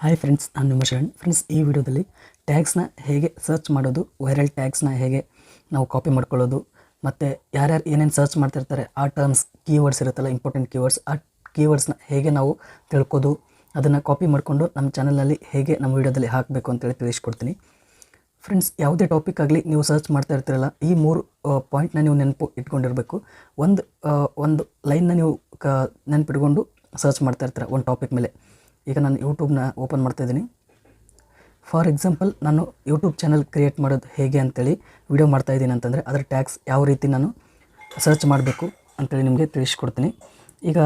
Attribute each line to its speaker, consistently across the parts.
Speaker 1: Hi friends, ನಾನು ನಿಮ್ಮ Sharan. Friends, ಈ ವಿಡಿಯೋದಲ್ಲಿ ಟ್ಯಾಗ್ಸ್ನ ಹೇಗೆ ಸರ್ಚ್ ಮಾಡೋದು, ವೈರಲ್ ಟ್ಯಾಗ್ಸ್ನ ಹೇಗೆ ನಾವು ಕಾಪಿ ಮಾಡ್ಕೊಳ್ಳೋದು, ಮತ್ತು ಯಾರ್ಯಾರು ಏನೇನು ಸರ್ಚ್ ಮಾಡ್ತಿರ್ತಾರೆ ಆ ಟರ್ಮ್ಸ್ ಕೀವರ್ಡ್ಸ್ ಇರುತ್ತಲ್ಲ, ಇಂಪಾರ್ಟೆಂಟ್ ಕೀವರ್ಡ್ಸ್, ಆ ಕೀವರ್ಡ್ಸ್ನ ಹೇಗೆ ನಾವು ತಿಳ್ಕೋದು, ಅದನ್ನು ಕಾಪಿ ಮಾಡಿಕೊಂಡು ನಮ್ಮ ಚಾನಲ್ನಲ್ಲಿ ಹೇಗೆ ನಮ್ಮ ವಿಡಿಯೋದಲ್ಲಿ ಹಾಕಬೇಕು ಅಂತೇಳಿ ತಿಳಿಸ್ಕೊಡ್ತೀನಿ. ಫ್ರೆಂಡ್ಸ್, ಯಾವುದೇ ಟಾಪಿಕ್ ಆಗಲಿ ನೀವು ಸರ್ಚ್ ಮಾಡ್ತಾ ಇರ್ತೀರಲ್ಲ, ಈ 3 ಪಾಯಿಂಟ್ನ ನೀವು ನೆನಪು ಇಟ್ಕೊಂಡಿರಬೇಕು. ಒಂದು ಲೈನ್ನ ನೀವು ನೆನಪಿಟ್ಕೊಂಡು ಸರ್ಚ್ ಮಾಡ್ತಾ ಇರ್ತೀರ ಒಂದು ಟಾಪಿಕ್ ಮೇಲೆ. ಈಗ ನಾನು ಯೂಟ್ಯೂಬ್ನ ಓಪನ್ ಮಾಡ್ತಾಯಿದ್ದೀನಿ. ಫಾರ್ ಎಕ್ಸಾಂಪಲ್, ನಾನು ಯೂಟ್ಯೂಬ್ ಚಾನಲ್ ಕ್ರಿಯೇಟ್ ಮಾಡೋದು ಹೇಗೆ ಅಂತೇಳಿ ವಿಡಿಯೋ ಮಾಡ್ತಾಯಿದ್ದೀನಿ ಅಂತಂದರೆ ಅದರ ಟ್ಯಾಗ್ಸ್ ಯಾವ ರೀತಿ ನಾನು ಸರ್ಚ್ ಮಾಡಬೇಕು ಅಂತೇಳಿ ನಿಮಗೆ ತಿಳಿಸ್ಕೊಡ್ತೀನಿ. ಈಗ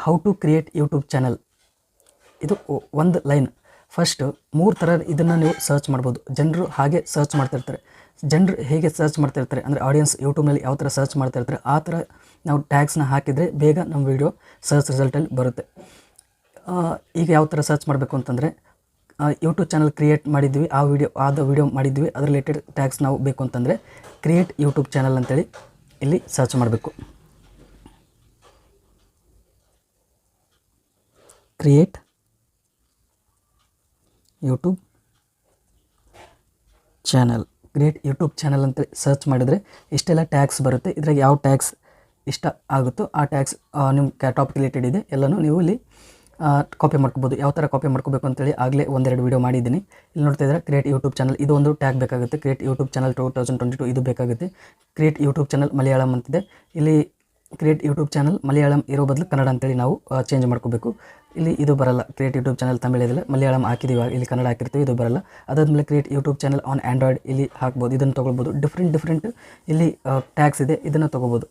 Speaker 1: how to create YouTube channel, ಇದು ಒಂದು ಲೈನ್. ಫಸ್ಟು 3 ಥರ ಇದನ್ನು ನೀವು ಸರ್ಚ್ ಮಾಡ್ಬೋದು. ಜನರು ಹಾಗೆ ಸರ್ಚ್ ಮಾಡ್ತಾಯಿರ್ತಾರೆ. ಜನರು ಹೇಗೆ ಸರ್ಚ್ ಮಾಡ್ತಾಯಿರ್ತಾರೆ ಅಂದರೆ ಆಡಿಯನ್ಸ್ ಯೂಟ್ಯೂಬ್ನಲ್ಲಿ ಯಾವ ಥರ ಸರ್ಚ್ ಮಾಡ್ತಾಯಿರ್ತಾರೆ ಆ ಥರ ನಾವು ಟ್ಯಾಗ್ಸ್ನ ಹಾಕಿದರೆ ಬೇಗ ನಮ್ಮ ವಿಡಿಯೋ ಸರ್ಚ್ ರಿಸಲ್ಟಲ್ಲಿ ಬರುತ್ತೆ. ಈಗ ಯಾವ ಥರ ಸರ್ಚ್ ಮಾಡಬೇಕು ಅಂತಂದರೆ, ಯೂಟ್ಯೂಬ್ ಚಾನಲ್ ಕ್ರಿಯೇಟ್ ಮಾಡಿದ್ವಿ, ವಿಡಿಯೋ ಮಾಡಿದ್ವಿ, ಅದ್ರ ರಿಲೇಟೆಡ್ ಟ್ಯಾಗ್ಸ್ ನಾವು ಬೇಕು ಅಂತಂದರೆ ಕ್ರಿಯೇಟ್ ಯೂಟ್ಯೂಬ್ ಚಾನಲ್ ಅಂತೇಳಿ ಇಲ್ಲಿ ಸರ್ಚ್ ಮಾಡಬೇಕು. ಕ್ರಿಯೇಟ್ ಯೂಟ್ಯೂಬ್ ಚಾನಲ್ ಅಂತೇಳಿ ಸರ್ಚ್ ಮಾಡಿದರೆ ಇಷ್ಟೆಲ್ಲ ಟ್ಯಾಗ್ಸ್ ಬರುತ್ತೆ. ಇದ್ರಾಗ ಯಾವ ಟ್ಯಾಗ್ಸ್ ಇಷ್ಟ ಆಗುತ್ತೋ ಆ ಟ್ಯಾಗ್ಸ್ ನಿಮ್ಮ ಟಾಪಿಕ್ ರಿಲೇಟೆಡ್ ಇದೆ ಎಲ್ಲನೂ ನೀವು ಇಲ್ಲಿ ಕಾಪಿ ಮಾಡ್ಕೋಬೋದು. ಯಾವ ಥರ ಕಾಪಿ ಮಾಡ್ಕೋಬೇಕು ಅಂತೇಳಿ ಆಗಲೇ 1-2 ವಿಡಿಯೋ ಮಾಡಿದ್ದೀನಿ. ಇಲ್ಲಿ ನೋಡ್ತಾ ಇದ್ದಾರೆ ಕ್ರಿಯೇಟ್ ಯೂಟ್ಯೂಬ್ ಚಾನಲ್, ಇದು ಒಂದು ಟ್ಯಾಗ್ ಬೇಕಾಗುತ್ತೆ. ಕ್ರಿಯೇಟ್ ಯೂಟ್ಯೂಬ್ ಚಾನಲ್ 2022 ಇದು ಬೇಕಾಗುತ್ತೆ. ಕ್ರಿಯೇಟ್ ಯೂಟ್ಯೂಬ್ ಚಾನಲ್ ಮಲಯಾಳಂ ಅಂತಿದೆ. ಇಲ್ಲಿ ಕ್ರಿಯೇಟ್ ಯೂಟ್ಯೂಬ್ ಚಾನಲ್ ಮಲಯಾಳಂ ಇರೋ ಬದಲು ಕನ್ನಡ ಅಂತೇಳಿ ನಾವು ಚೇಂಜ್ ಮಾಡ್ಕೋಬೇಕು. ಇಲ್ಲಿ ಇದು ಬರಲ್ಲ. ಕ್ರಿಯೇಟ್ ಯೂಟ್ಯೂಬ್ ಚಾನಲ್ ತಮಿಳ್ ಇದಿಲ್ಲ, ಮಲಯಾಳಂ ಹಾಕಿದ್ದೀವಿ, ಇಲ್ಲಿ ಕನ್ನಡ ಹಾಕಿರ್ತೀವಿ, ಇದು ಬರಲ್ಲ. ಅದಾದಮೇಲೆ create YouTube channel on Android ಇಲ್ಲಿ ಹಾಕ್ಬೋದು, ಇದನ್ನು ತೊಗೊಳ್ಬೋದು. ಡಿಫ್ರೆಂಟ್ ಇಲ್ಲಿ ಟ್ಯಾಗ್ಸ್ ಇದೆ, ಇದನ್ನು ತೊಗೋಬೋದು.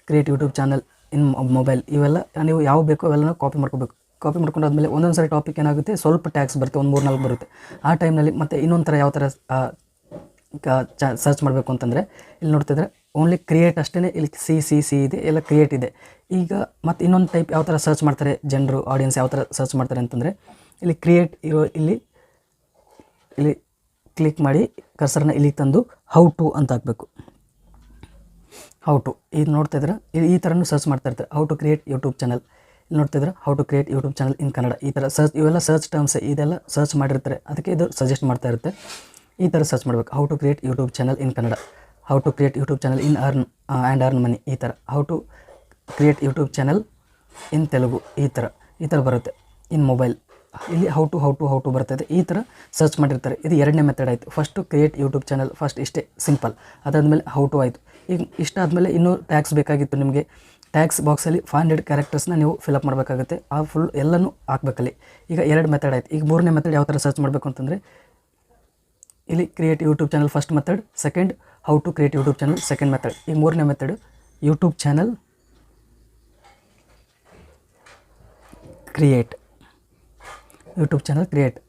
Speaker 1: ಕ್ರಿಯೇಟ್ ಯೂಟ್ಯೂಬ್ ಚಾನಲ್ ಇನ್ ಮೊಬೈಲ್, ಇವೆಲ್ಲ ನೀವು ಯಾವ ಬೇಕೋ ಅವೆಲ್ಲ ಕಾಪಿ ಮಾಡ್ಕೋಬೇಕು. ಕಾಪಿ ಮಾಡ್ಕೊಂಡಾದ್ಮೇಲೆ ಒಂದೊಂದು ಸಾರಿ ಟಾಪಿಕ್ ಏನಾಗುತ್ತೆ, ಸ್ವಲ್ಪ ಟ್ಯಾಗ್ಸ್ ಬರುತ್ತೆ, 1-3-4 ಬರುತ್ತೆ. ಆ ಟೈಮ್ನಲ್ಲಿ ಮತ್ತೆ ಇನ್ನೊಂದು ಥರ ಯಾವ ಥರ ಸರ್ಚ್ ಮಾಡಬೇಕು ಅಂತಂದರೆ ಇಲ್ಲಿ ನೋಡ್ತಿದ್ರೆ ಓನ್ಲಿ ಕ್ರಿಯೇಟ್ ಅಷ್ಟೇ. ಇಲ್ಲಿ ಸಿ ಇದೆ, ಎಲ್ಲ ಕ್ರಿಯೇಟ್ ಇದೆ. ಈಗ ಮತ್ತು ಇನ್ನೊಂದು ಟೈಪ್ ಯಾವ ಥರ ಸರ್ಚ್ ಮಾಡ್ತಾರೆ ಜನರು, ಆಡಿಯನ್ಸ್ ಯಾವ ಥರ ಸರ್ಚ್ ಮಾಡ್ತಾರೆ ಅಂತಂದರೆ ಇಲ್ಲಿ ಕ್ರಿಯೇಟ್ ಇರೋ ಇಲ್ಲಿ ಕ್ಲಿಕ್ ಮಾಡಿ ಕರ್ಸರ್ನ ಇಲ್ಲಿಗೆ ತಂದು ಹೌ ಟು ಅಂತ ಹಾಕಬೇಕು. ಹೌ ಟು ಇದು ನೋಡ್ತಾ ಇದ್ರೆ ಈ ಥರನೂ ಸರ್ಚ್ ಮಾಡ್ತಾ ಇರ್ತಾರೆ. How to create YouTube channel, ಇಲ್ಲಿ ನೋಡ್ತಿದ್ರೆ how to create YouTube channel in Kannada. ಈ ಥರ ಸರ್ಚ್, ಇವೆಲ್ಲ ಸರ್ಚ್ ಟರ್ಮ್ಸ್, ಇದೆಲ್ಲ ಸರ್ಚ್ ಮಾಡಿರ್ತಾರೆ, ಅದಕ್ಕೆ ಇದು ಸಜೆಸ್ಟ್ ಮಾಡ್ತಾ ಇರುತ್ತೆ. ಈ ಥರ ಸರ್ಚ್ ಮಾಡಬೇಕು. How to create YouTube channel in Kannada, how to create YouTube channel in earn money, ಈ ಥರ. How to create YouTube channel in Telugu, ಈ ಥರ ಬರುತ್ತೆ. ಇನ್ ಮೊಬೈಲ್ ಇಲ್ಲಿ ಹೌ ಟು ಬರ್ತದೆ. ಈ ಥರ ಸರ್ಚ್ ಮಾಡಿರ್ತಾರೆ. ಇದು 2ನೇ ಮೆಥಡ್ ಆಯಿತು. First create YouTube channel, first ಇಷ್ಟೇ ಸಿಂಪಲ್. ಅದಾದಮೇಲೆ ಹೌ ಟು ಆಯಿತು. ಈಗ ಇಷ್ಟ ಆದಮೇಲೆ ಇನ್ನೂ ಟ್ಯಾಗ್ಸ್ ಬೇಕಾಗಿತ್ತು ನಿಮಗೆ. ಟ್ಯಾಗ್ಸ್ ಬಾಕ್ಸಲ್ಲಿ 500 ಕ್ಯಾರೆಕ್ಟರ್ಸ್ನ ನೀವು ಫಿಲಪ್ ಮಾಡಬೇಕಾಗುತ್ತೆ. ಆ ಫುಲ್ ಎಲ್ಲನೂ ಹಾಕಬೇಕಲ್ಲಿ. ಈಗ 2 ಮೆಥಡ್ ಆಯಿತು. ಈಗ 3ನೇ ಮೆಥಡ್ ಯಾವ ಥರ ಸರ್ಚ್ ಮಾಡಬೇಕು ಅಂತಂದರೆ ಇಲ್ಲಿ create YouTube channel first method, second how to create YouTube channel second method. ಈಗ 3ನೇ ಮೆಥಡ್ ಯೂಟ್ಯೂಬ್ ಚಾನಲ್ ಕ್ರಿಯೇಟ್.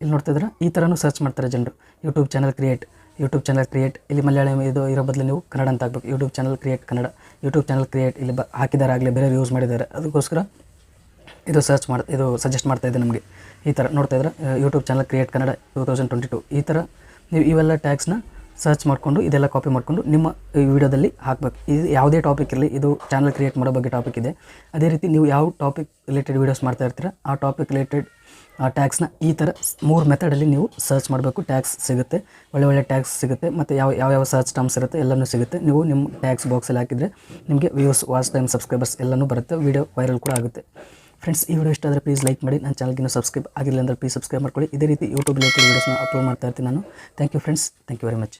Speaker 1: ಇಲ್ಲಿ ನೋಡ್ತಿದ್ರೆ ಈ ಥರನೂ ಸರ್ಚ್ ಮಾಡ್ತಾರೆ ಜನರು. ಯೂಟ್ಯೂಬ್ ಚಾನಲ್ ಕ್ರಿಯೇಟ್ ಇಲ್ಲಿ ಮಲಯಾಳಂ ಇದು ಇರೋ ಬದಲು ನೀವು ಕನ್ನಡ ಅಂತ ಹಾಕಬೇಕು. YouTube channel create Kannada, YouTube channel create ಇಲ್ಲಿ ಹಾಕಿದ್ದಾರೆ, ಆಗಲೇ ಬೇರೆ ಯೂಸ್ ಮಾಡಿದ್ದಾರೆ, ಅದಕ್ಕೋಸ್ಕರ ಇದು ಸಜೆಸ್ಟ್ ಮಾಡ್ತಾಯಿದೆ ನಮಗೆ. ಈ ಥರ ನೋಡ್ತಾ ಇದ್ರೆ ಯೂಟ್ಯೂಬ್ ಚಾನಲ್ ಕ್ರಿಯೇಟ್ ಕನ್ನಡ 2022, ಈ ಥರ ನೀವು ಇವೆಲ್ಲ ಟ್ಯಾಗ್ಸ್ನ ಸರ್ಚ್ ಮಾಡಿಕೊಂಡು ಇದೆಲ್ಲ ಕಾಪಿ ಮಾಡಿಕೊಂಡು ನಿಮ್ಮ ವಿಡಿಯೋದಲ್ಲಿ ಹಾಕಬೇಕು. ಇದು ಯಾವುದೇ ಟಾಪಿಕ್ ಇರಲಿ, ಇದು ಚಾನಲ್ ಕ್ರಿಯೇಟ್ ಮಾಡೋ ಬಗ್ಗೆ ಟಾಪಿಕ್ ಇದೆ. ಅದೇ ರೀತಿ ನೀವು ಯಾವ ಟಾಪಿಕ್ ರಿಲೇಟೆಡ್ ವೀಡಿಯೋಸ್ ಮಾಡ್ತಾ ಇರ್ತೀರ ಆ ಟಾಪಿಕ್ ರಿಲೇಟೆಡ್ ಟ್ಯಾಗ್ಸ್ನ ಈ ಥರ 3 ಮೆಥಡಲ್ಲಿ ನೀವು ಸರ್ಚ್ ಮಾಡಬೇಕು. ಟ್ಯಾಗ್ಸ್ ಸಿಗುತ್ತೆ, ಒಳ್ಳೆ ಟ್ಯಾಗ್ಸ್ ಸಿಗುತ್ತೆ, ಮತ್ತು ಯಾವ ಸರ್ಚ್ ಟರ್ಮ್ಸ್ ಇರುತ್ತೆ ಎಲ್ಲನೂ ಸಿಗುತ್ತೆ. ನೀವು ನಿಮ್ಮ ಟ್ಯಾಗ್ಸ್ ಬಾಕ್ಸಲ್ಲಿ ಹಾಕಿದರೆ ನಿಮಗೆ ವ್ಯೂಸ್, ವಾಚ್ ಟೈಮ್, ಸಬ್ಸ್ಕ್ರೈಬರ್ಸ್ ಎಲ್ಲನೂ ಬರುತ್ತೆ. ವಿಡಿಯೋ ವೈರಲ್ ಕೂಡ ಆಗುತ್ತೆ. ಫ್ರೆಂಡ್ಸ್, ಈ ವಿಡಿಯೋ ಇಷ್ಟ ಆದರೆ ಪ್ಲೀಸ್ ಲೈಕ್ ಮಾಡಿ. ನನ್ನ ಚಾನಲ್ಗೆ ಸಬ್ಸ್ಕ್ರೈಬ್ ಆಗಿಲ್ಲ ಅಂದರೆ ಪ್ಲೀಸ್ ಸಬ್ಸ್ಕ್ರೈಬ್ ಮಾಡ್ಕೊಳ್ಳಿ. ಇದೇ ರೀತಿ ಯೂಟ್ಯೂಬ್ ರಿಲೇಟೆಡ್ ವೀಡಿಯೋಸ್ನ ಅಪ್ಲೋಡ್ ಮಾಡ್ತಾ ಇರ್ತೀನಿ ನಾನು. Thank you friends, thank you very much.